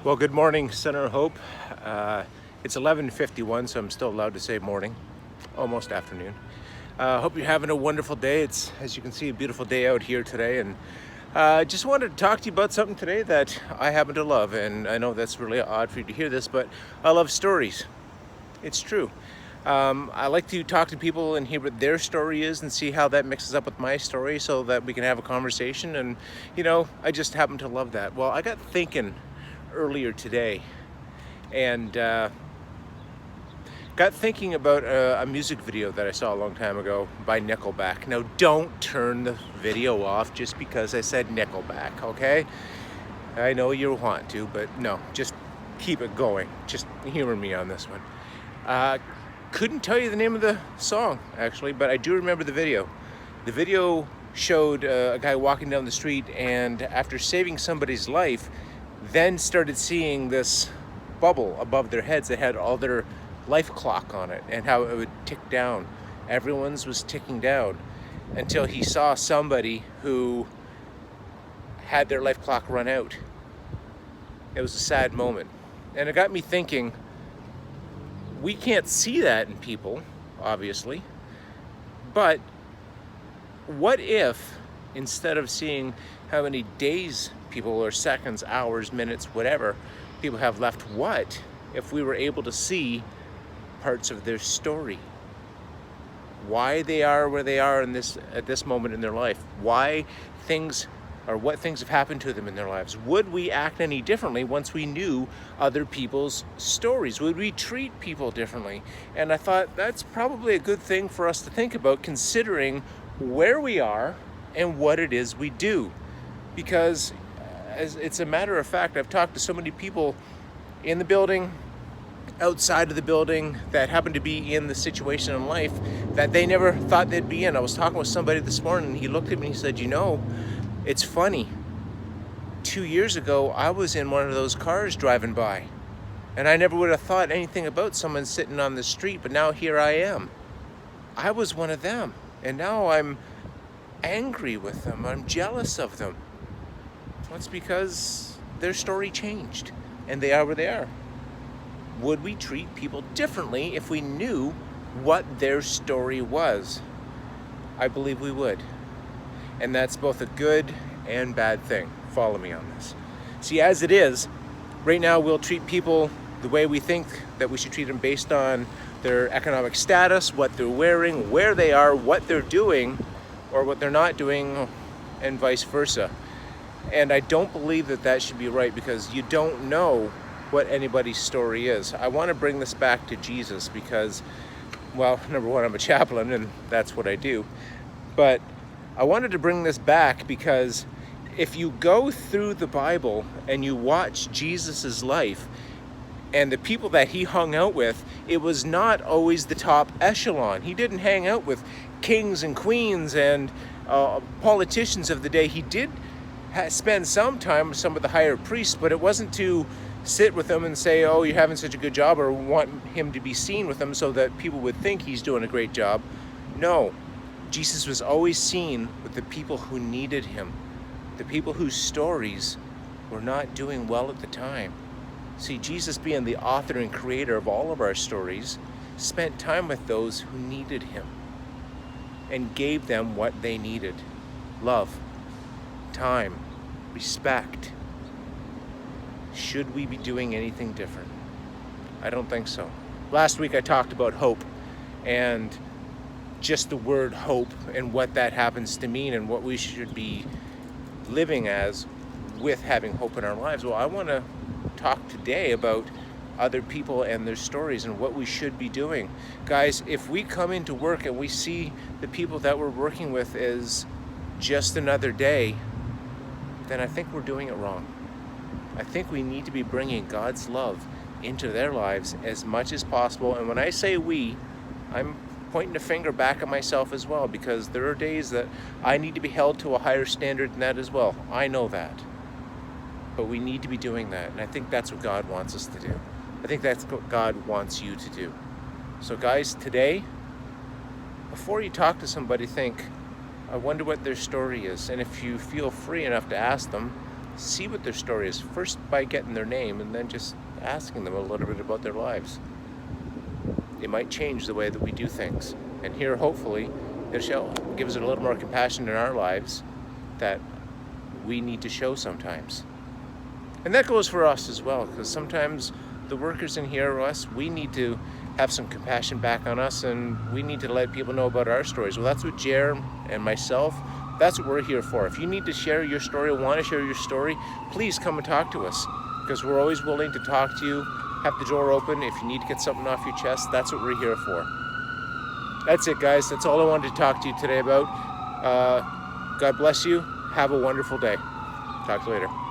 Well, good morning, Center of Hope. It's 11:51, so I'm still allowed to say morning, almost afternoon. Hope you're having a wonderful day. It's, as you can see, a beautiful day out here today, and just wanted to talk to you about something today that I happen to love. And I know that's really odd for you to hear this, but I love stories. It's true. I like to talk to people and hear what their story is and see how that mixes up with my story so that we can have a conversation. And, I just happen to love that. Well, I got thinking earlier today and got thinking about a music video that I saw a long time ago by Nickelback. Now, don't turn the video off just because I said Nickelback, okay? I know you want to, but no, just keep it going. Just humor me on this one. Couldn't tell you the name of the song, actually, but I do remember the video. The video showed a guy walking down the street, and after saving somebody's life, then started seeing this bubble above their heads that had all their life clock on it and how it would tick down. Everyone's was ticking down until he saw somebody who had their life clock run out. It was a sad moment. And it got me thinking, we can't see that in people, obviously, but what if instead of seeing how many days people, or seconds, hours, minutes, whatever people have left, what if we were able to see parts of their story? Why they are where they are at this moment in their life? Why things, or what things have happened to them in their lives? Would we act any differently once we knew other people's stories? Would we treat people differently? And I thought that's probably a good thing for us to think about, considering where we are and what it is we do. Because as it's a matter of fact, I've talked to so many people in the building, outside of the building, that happen to be in the situation in life that they never thought they'd be in. I was talking with somebody this morning, and he looked at me and he said, it's funny. 2 years ago, I was in one of those cars driving by, and I never would have thought anything about someone sitting on the street, but now here I am. I was one of them, and now I'm angry with them. I'm jealous of them. Well, it's because their story changed, and they are where they are. Would we treat people differently if we knew what their story was? I believe we would. And that's both a good and bad thing. Follow me on this. See, as it is, right now we'll treat people the way we think that we should treat them, based on their economic status, what they're wearing, where they are, what they're doing, or what they're not doing, and vice versa. And I don't believe that that should be right, because you don't know what anybody's story is. I want to bring this back to Jesus because, well, number one, I'm a chaplain and that's what I do. But I wanted to bring this back because if you go through the Bible and you watch Jesus's life and the people that he hung out with, it was not always the top echelon. He didn't hang out with kings and queens and politicians of the day. He did spend some time with some of the higher priests, but it wasn't to sit with them and say, oh, you're having such a good job, or want him to be seen with them so that people would think he's doing a great job. No, Jesus was always seen with the people who needed him, the people whose stories were not doing well at the time. See, Jesus, being the author and creator of all of our stories, spent time with those who needed him and gave them what they needed: love, time, respect. Should we be doing anything different? I don't think so. Last week I talked about hope, and just the word hope and what that happens to mean, and what we should be living as with having hope in our lives. Well, I want to talk today about other people and their stories and what we should be doing. Guys, if we come into work and we see the people that we're working with as just another day, then I think we're doing it wrong. I think we need to be bringing God's love into their lives as much as possible. And when I say we, I'm pointing a finger back at myself as well, because there are days that I need to be held to a higher standard than that as well. I know that. But we need to be doing that. And I think that's what God wants us to do. I think that's what God wants you to do. So guys, today, before you talk to somebody, think, I wonder what their story is. And if you feel free enough to ask them, see what their story is, first by getting their name and then just asking them a little bit about their lives. It might change the way that we do things. And here, hopefully, it shall give us a little more compassion in our lives that we need to show sometimes. And that goes for us as well, because sometimes the workers in here, us, we need to have some compassion back on us, and we need to let people know about our stories. Well, that's what Jer and myself, that's what we're here for. If you need to share your story or want to share your story, please come and talk to us, because we're always willing to talk to you, have the door open. If you need to get something off your chest, that's what we're here for. That's it, guys. That's all I wanted to talk to you today about. God bless you. Have a wonderful day. Talk to you later.